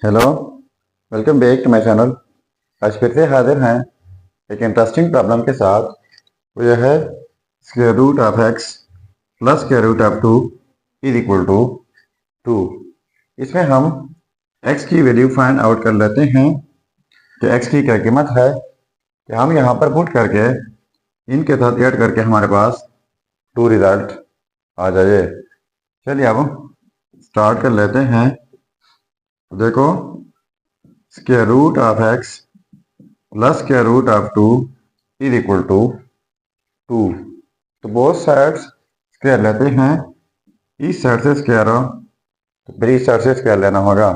Hello, welcome back to my channel. आज फिर से हाजिर हैं एक इंटरेस्टिंग प्रॉब्लम के साथ। वो यह है square root of x plus square root of 2 is equal to 2। इसमें हम एक्स की वैल्यू फाइंड आउट कर लेते हैं कि एक्स की क्या कीमत है, कि हम यहाँ पर पुट करके इनके साथ ऐड करके हमारे पास 2 रिजल्ट आ जाए। चलिए अब स्टार्ट कर लेते हैं। देखो, square root of x plus square root of 2 is equal to 2। तो बोथ साइड्स स्क्वायर लेते हैं। इस साइड से स्क्वायर तो फिर इस साइड से स्क्वायर लेना होगा।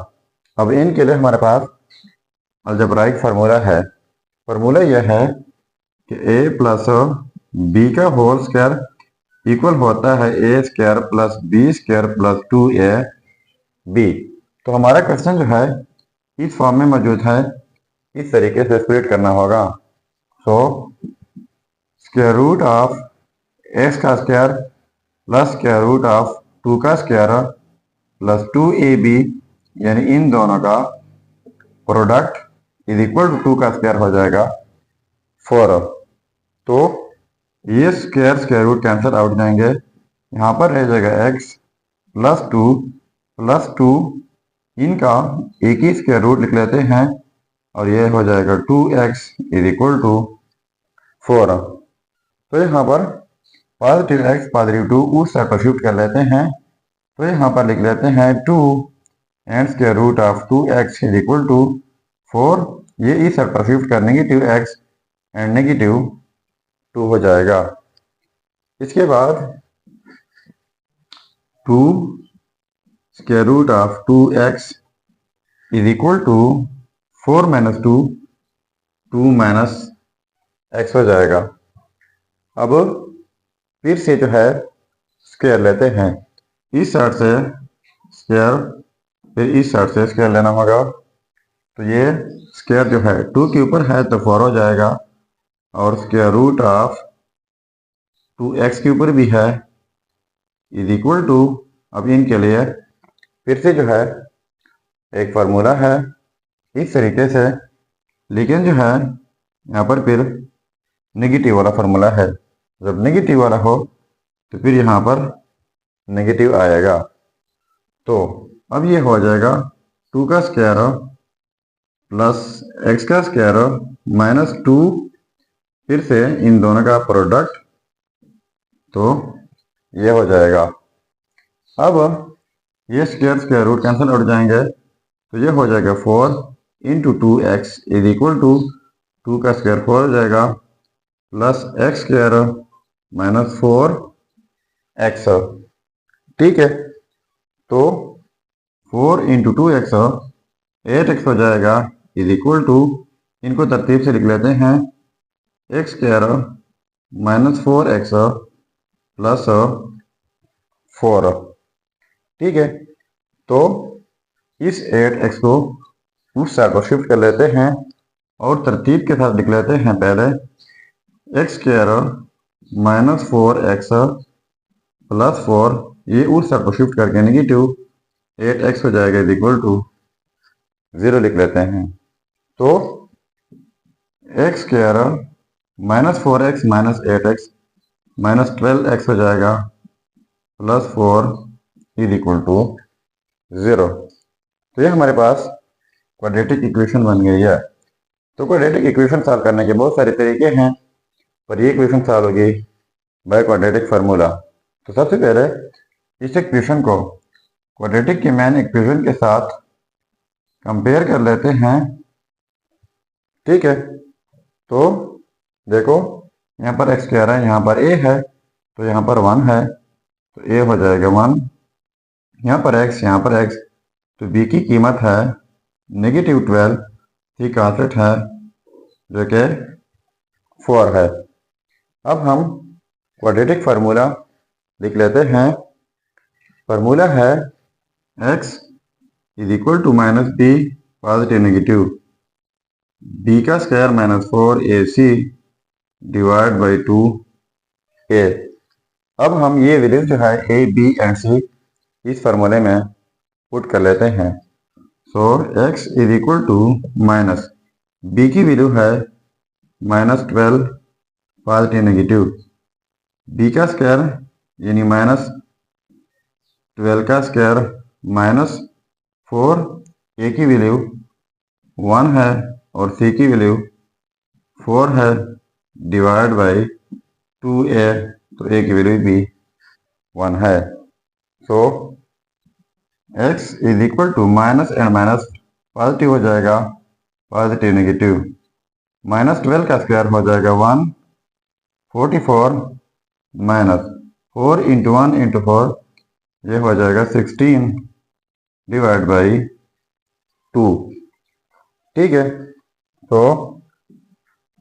अब इनके लिए हमारे पास अलजेब्राइक फार्मूला है। फार्मूला यह है कि a प्लस बी का होल स्क्वायर इक्वल होता है a square plus B square plus 2ab। तो हमारा क्वेश्चन जो है इस फॉर्म में मौजूद है, इस तरीके से स्प्लिट करना होगा। So square root of X का square plus square root of 2 का स्क्वायर प्लस 2ab, यानी इन दोनों का प्रोडक्ट इज इक्वल टू 2 का स्क्वायर हो जाएगा 4। तो ये square square root cancel out जाएंगे। यहाँ पर रह जाएगा x प्लस टू इनका एक ही स्क्वायर रूट लिख लेते हैं और ये हो जाएगा 2x इज इक्वल टू 4। तो यहाँ पर पॉजिटिव x पॉजिटिव 2 उस साइड पर शिफ्ट कर लेते हैं। तो यहाँ पर लिख लेते हैं 2 and square root of 2x is equal to 4। ये इस साइड पर शिफ्ट कर नेगेटिव x एंड नेगेटिव 2 हो जाएगा। इसके बाद 2 square root of 2x is equal to 4 minus 2, 2 minus x हो जाएगा। अब फिर से जो है स्क्वायर लेते हैं। इस साइड से स्क्वायर फिर इस साइड से स्क्वायर लेना होगा। तो ये स्क्वायर जो है 2 के ऊपर है तो 4 हो जाएगा और स्क्वायर रूट ऑफ 2x के ऊपर भी है इज इक्वल टू, अब इनके लिए फिर से जो है एक फार्मूला है इस तरीके से, लेकिन जो है यहाँ पर फिर नेगेटिव वाला फार्मूला है। जब नेगेटिव वाला हो तो फिर यहाँ पर नेगेटिव आएगा। तो अब ये हो जाएगा 2 का स्क्वायर प्लस x का स्क्वायर माइनस 2, फिर से इन दोनों का प्रोडक्ट, तो ये हो जाएगा। अब ये स्क्वायर स्क्वायर रूट कैंसिल उठ जाएंगे तो ये हो जाएगा 4 into 2x is equal to 2 का स्क्वायर 4 हो जाएगा plus x square minus 4x। ठीक है, तो 4 इंटू 2x 8x हो जाएगा इज इक्वल टू, इनको तरतीब से लिख लेते हैं, x square minus 4x plus 4। ठीक है, तो इस 8x को उस साइड को शिफ्ट कर लेते हैं और तरतीब के साथ लिख लेते हैं। पहले x square minus 4x plus 4, ये उस साइड को शिफ्ट करके नेगेटिव 8x हो जाएगा इज इक्वल टू 0 लिख लेते हैं। तो x square minus 4x minus 8x minus 12x हो जाएगा प्लस 4 इज इक्वल टू 0। तो ये हमारे पास क्वाड्रेटिक इक्वेशन बन गई है। तो क्वाड्रेटिक इक्वेशन सॉल्व करने के बहुत सारे तरीके हैं, पर ये इक्वेशन सॉल्व होगी बाय क्वाड्रेटिक फार्मूला। तो सबसे पहले इस इक्वेशन को क्वाड्रेटिक की मेन इक्वेशन के साथ कंपेयर कर लेते हैं। ठीक है, तो देखो यहाँ पर x स्क्वायर है, यहाँ पर a है, तो यहाँ पर 1 है तो a हो जाएगा 1, यहाँ पर x, यहाँ पर x, तो b की कीमत है नेगेटिव 12, थी कांस्टेंट है जो कि 4 है। अब हम क्वाड्रेटिक फार्मूला लिख लेते हैं। फार्मूला है x is equal to minus b positive negative b का square minus 4ac divide by 2a। अब हम ये वैल्यू जो है a b एंड c इस फार्मूले में पुट कर लेते हैं। So x is equal to minus, b की वैल्यू है -12 पॉजिटिव नेगेटिव, b का स्क्वायर यानी -12 का स्क्वायर -4, a की वैल्यू 1 है और c की वैल्यू 4 है, डिवाइड बाई 2a, तो a की वैल्यू भी 1 है। So x is equal to minus and minus positive हो जाएगा, पॉजिटिव नेगेटिव, -12 का स्क्वायर हो जाएगा 144 माइनस 4 इंटू 1 इंटू 4, ये हो जाएगा 16 डिवाइड बाई 2। ठीक है, तो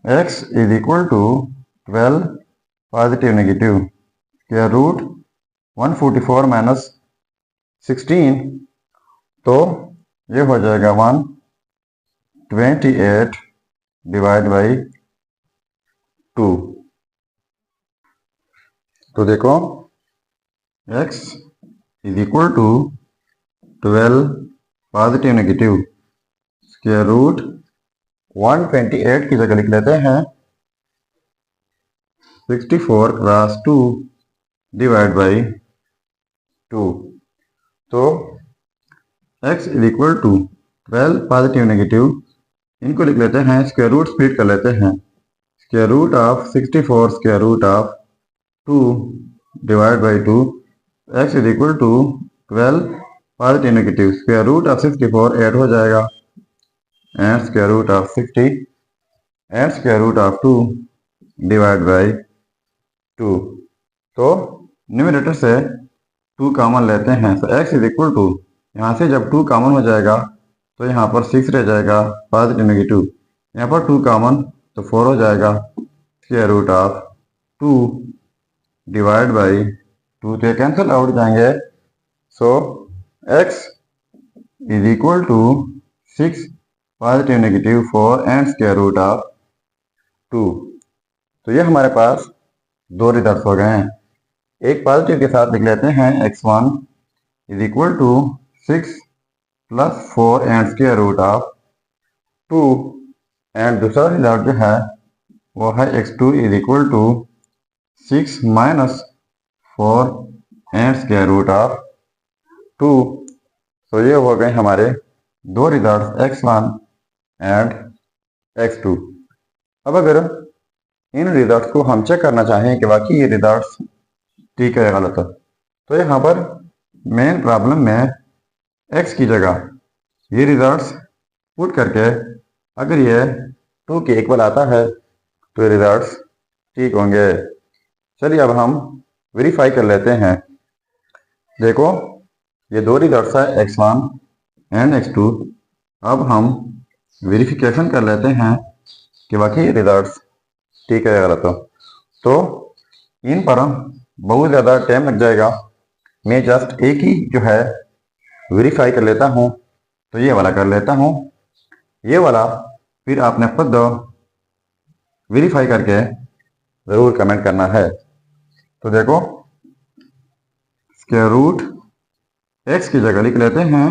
x is equal to 12 positive negative square root 144 minus 16, तो ये हो जाएगा 128 डिवाइड बाई 2। तो देखो x is equal to 12 positive negative square root 128 की जगह लिख लेते हैं 64 क्रॉस 2 डिवाइड बाई 2। तो x is equal to 12 positive negative, इनको लिख लेते हैं, स्क्वायर रूट स्प्लिट कर लेते हैं, square root of 64 square root of 2 divide by 2, x is equal to 12 positive negative square root of 64 add हो जाएगा, and square root of 60 and square root of 2 divide by 2। तो numerator से 2 common लेते हैं, तो x इज इक्वल टू, यहाँ से जब 2 कॉमन हो जाएगा तो यहाँ पर 6 रह जाएगा पॉजिटिव नेगेटिव, यहाँ पर 2 कॉमन तो 4 हो जाएगा, square root of 2 divide by 2, तो कैंसिल आउट जाएंगे। So x is equal to 6 positive negative 4 and square root of 2। तो ये हमारे पास 2 रिजल्ट हो गए हैं। एक पॉजिटिव के साथ लिख लेते हैं, x1 is equal to 6 plus 4 and square root of 2, and दूसरा रिजल्ट जो है वो है x2 is equal to 6 minus 4 and square root of 2। तो ये हो गए हमारे 2 रिजल्ट x1 एंड x2। अब अगर इन रिजल्ट को हम चेक करना चाहें कि वाकई ये रिजल्ट ठीक है गलत है, तो यहाँ पर मेन प्रॉब्लम में x की जगह ये रिजल्ट्स पुट करके अगर ये 2 के इक्वल आता है तो ये रिजल्ट्स ठीक होंगे। चलिए अब हम वेरीफाई कर लेते हैं। देखो ये 2 रिजल्ट्स है x1 एंड x2। अब हम वेरिफिकेशन कर लेते हैं कि वाकई ये रिजल्ट्स ठीक है गलत हो। तो इन पर बहुत ज़्यादा टाइम लग जाएगा, मैं जस्ट एक ही जो है वेरीफाई कर लेता हूँ। तो ये वाला कर लेता हूँ, ये वाला फिर आपने खुद वेरीफाई करके ज़रूर कमेंट करना है। तो देखो स्क्वायर रूट x की जगह लिख लेते हैं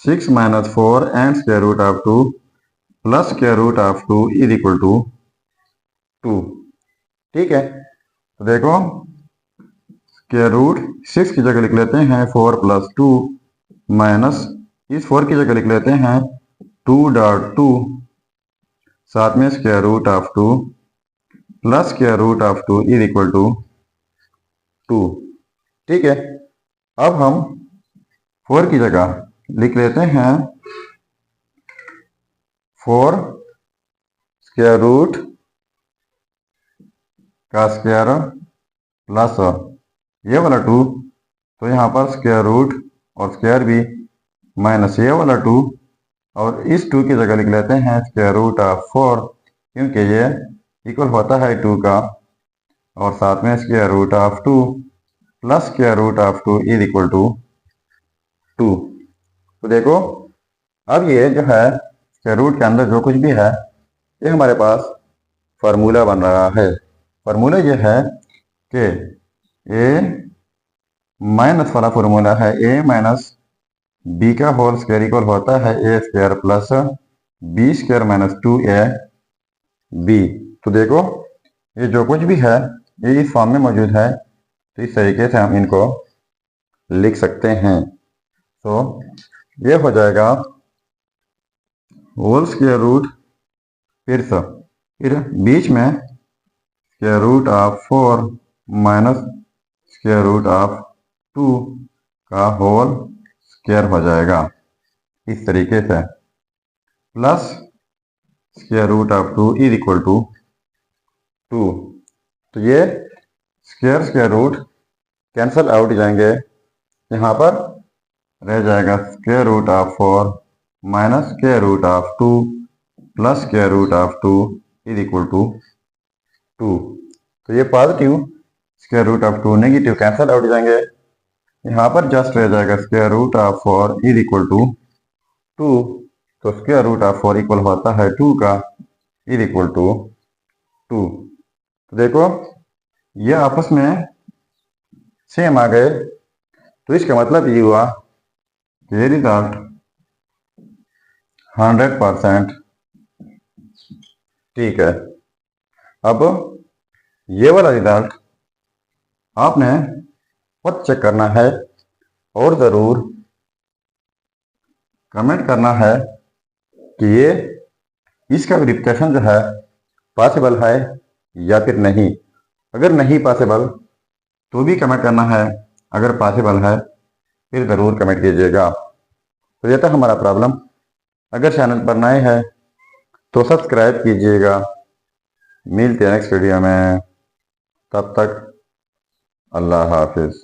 6 minus 4 and square root of 2 plus square root of 2 is equal to 2। ठीक है, तो देखो स्क्वायर रूट 6 की जगह लिख लेते हैं 4 प्लस 2 माइनस इस 4 की जगह लिख लेते हैं 2.2, साथ में square root of 2 plus square root of 2 is equal to 2। ठीक है, अब हम 4 की जगह लिख लेते हैं 4 स्क्वायर रूट का स्क्वायर प्लस ये वाला 2, तो यहाँ पर स्क्वायर रूट और स्क्वायर भी माइनस ये वाला 2, और इस 2 की जगह लिख लेते हैं स्क्वायर रूट ऑफ 4, क्योंकि ये इक्वल होता है 2 का, और साथ में square root of 2 plus square root of 2 is equal to 2। तो देखो अब ये जो है स्क्वायर रूट के अंदर जो कुछ भी है ये हमारे पास फार्मूला बन रहा है। फार्मूला ये है कि a माइनस वाला फार्मूला है a माइनस बी का होल स्क्वायर इक्वल होता है A square plus B square minus 2a B. तो देखो ये जो कुछ भी है ये इस फॉर्म में मौजूद है, तो इस तरीके से हम इनको लिख सकते हैं। तो ये हो जाएगा होल स्क्वायर रूट, फिर बीच में square root of 4 minus square root of 2 का होल स्क्वायर हो जाएगा इस तरीके से, plus square root of 2 is equal to 2। तो ये स्क्वायर रूट कैंसल आउट जाएंगे, यहाँ पर रह जाएगा square root of 4 minus square root of 2 plus square root of 2 is equal to 2। तो ये positive square root of 2 negative cancel out जाएंगे, यहाँ पर जस्ट रह जाएगा square root of 4 is equal to 2। तो स्क्वायर रूट ऑफ 4 इक्वल होता है 2 का, इज इक्वल टू 2। तो देखो ये आपस में सेम आ गए, तो इसका मतलब ये हुआ कि ये रिजल्ट 100% ठीक है। अब ये वाला रिजल्ट आपने खुद चेक करना है और ज़रूर कमेंट करना है कि ये इसका वेरिफिकेशन जो है पॉसिबल है या फिर नहीं। अगर नहीं पॉसिबल तो भी कमेंट करना है, अगर पॉसिबल है फिर ज़रूर कमेंट कीजिएगा। तो ये था हमारा प्रॉब्लम। अगर चैनल पर नए हैं तो सब्सक्राइब कीजिएगा। मिलते हैं नेक्स्ट वीडियो में, तब तक अल्लाह हाफिज़।